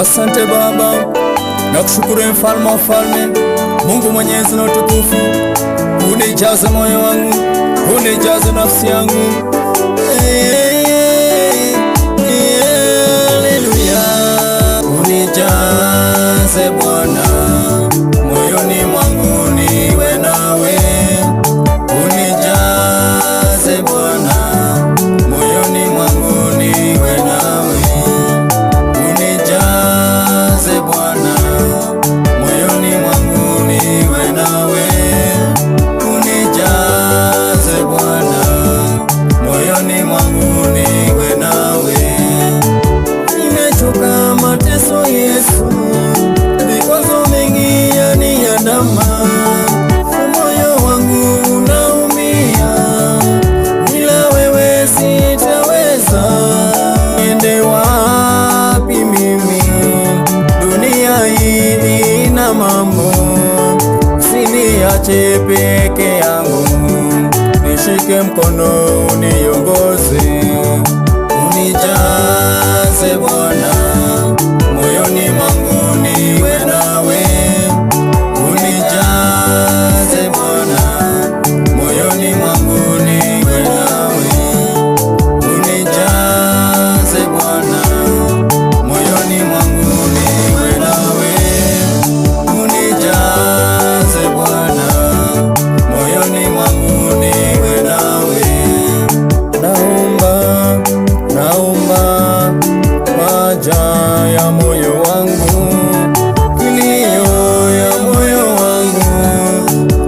Asante Baba, nakushukuru mfalme wa falme, Mungu mwenyezi na utukufu. Unijaze moyo wangu, unijaze nafsi yangu. Haleluya. Unijaze Bwana, moyoni mwangu niwe nawe. Unijaze Bwana, moyoni mwangu niwe nawe. Unijaze Bwana, moyoni mwangu niwe nawe. Unijaze Bwana, moyoni mwangu niwe nawe. Nimechoka mateso Yesu, vikwazo mengi yaniandama, moyo wangu unaumia, bila wewe sitaweza. Niende wapi mimi? Dunia hii ina mambo, usiniache peke yangu, nishike mkono uniongoze. Unijaze Bwana, moyoni mwangu niwe nawe. Unijaze Bwana, moyoni mwangu niwe nawe. Unijaze Bwana, moyoni mwangu niwe nawe. Unijaze Bwana, moyoni mwangu niwe nawe. Naomba maja ya moyo wangu, kilio ya moyo wangu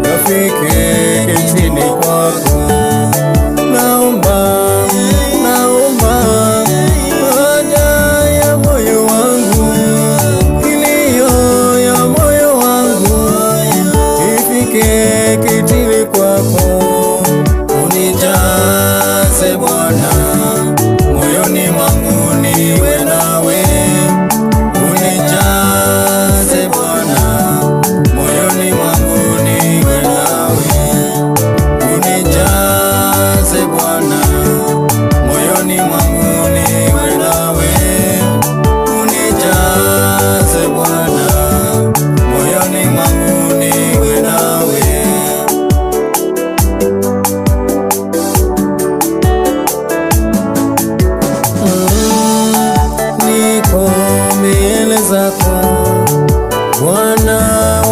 yafike chini kwako. Naomba maja ya moyo wangu, kilio ya moyo wangu ifike chini kwako. Unijaze Bwana, moyoni mwangu niwe nawe. Unijaze Bwana, moyoni mwangu niwe nawe. Unijaze Bwana, moyoni mwangu niwe nawe. Unijaze Bwana, moyoni mwangu niwe nawe. Niko mbele zako Bwana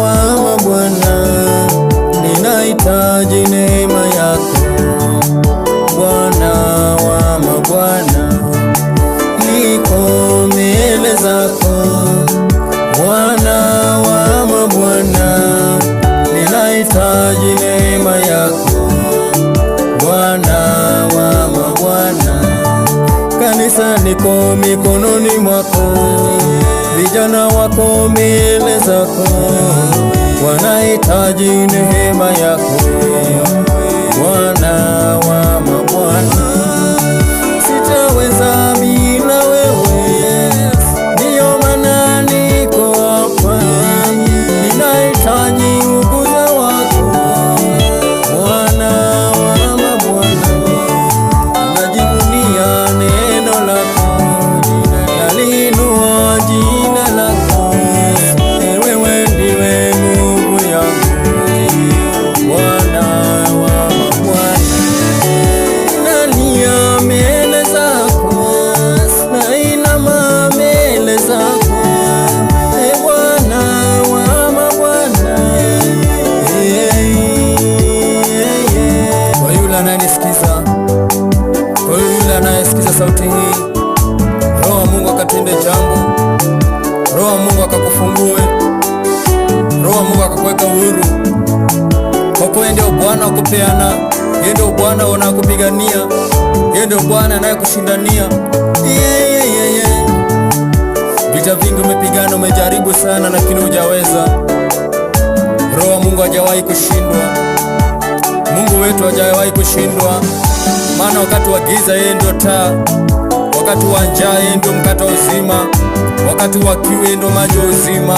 wa mabwana, ninahitaji neema yako Bwana wa mabwana. Niko mbele zako Bwana wa mabwana, ninahitaji neema yako Bwana wa mabwana. Kanisa niko mikononi mwako, vijana wako mbele zako, wanahitaji neema yako Bwana wa mabwana. Sitaweza bila wewe, ndiyo maana niko hapa, ninahitaji ukuza wako Bwana wa mabwana. Najivunia neno lako, naliinua jina lako, wewe ndiwe nguvu yangu Bwana wa mabwana. Nalia mbele zako, nainama mbele zako, Bwana wa mabwana. Kwa yule anayenisikiza, kwa yule anayesikiza sauti hii, Roho wa Mungu akatende jambo, Roho wa Mungu akakufungue, Roho wa Mungu akakuweka huru. Kwa kuwa ndio Bwana ukupeana, yeye ndio Bwana unakupigania, yeye ndio Bwana anayekushindania. Vita vingi umepigana, umejaribu sana, lakini hujaweza. Roho wa Mungu hajawahi kushindwa, Mungu wetu hajawahi kushindwa. Maana wakati wa giza yeye ndio taa, wakati wa njaa yeye ndio mkate wa uzima, wakati wa kiu yeye ndio maji ya uzima.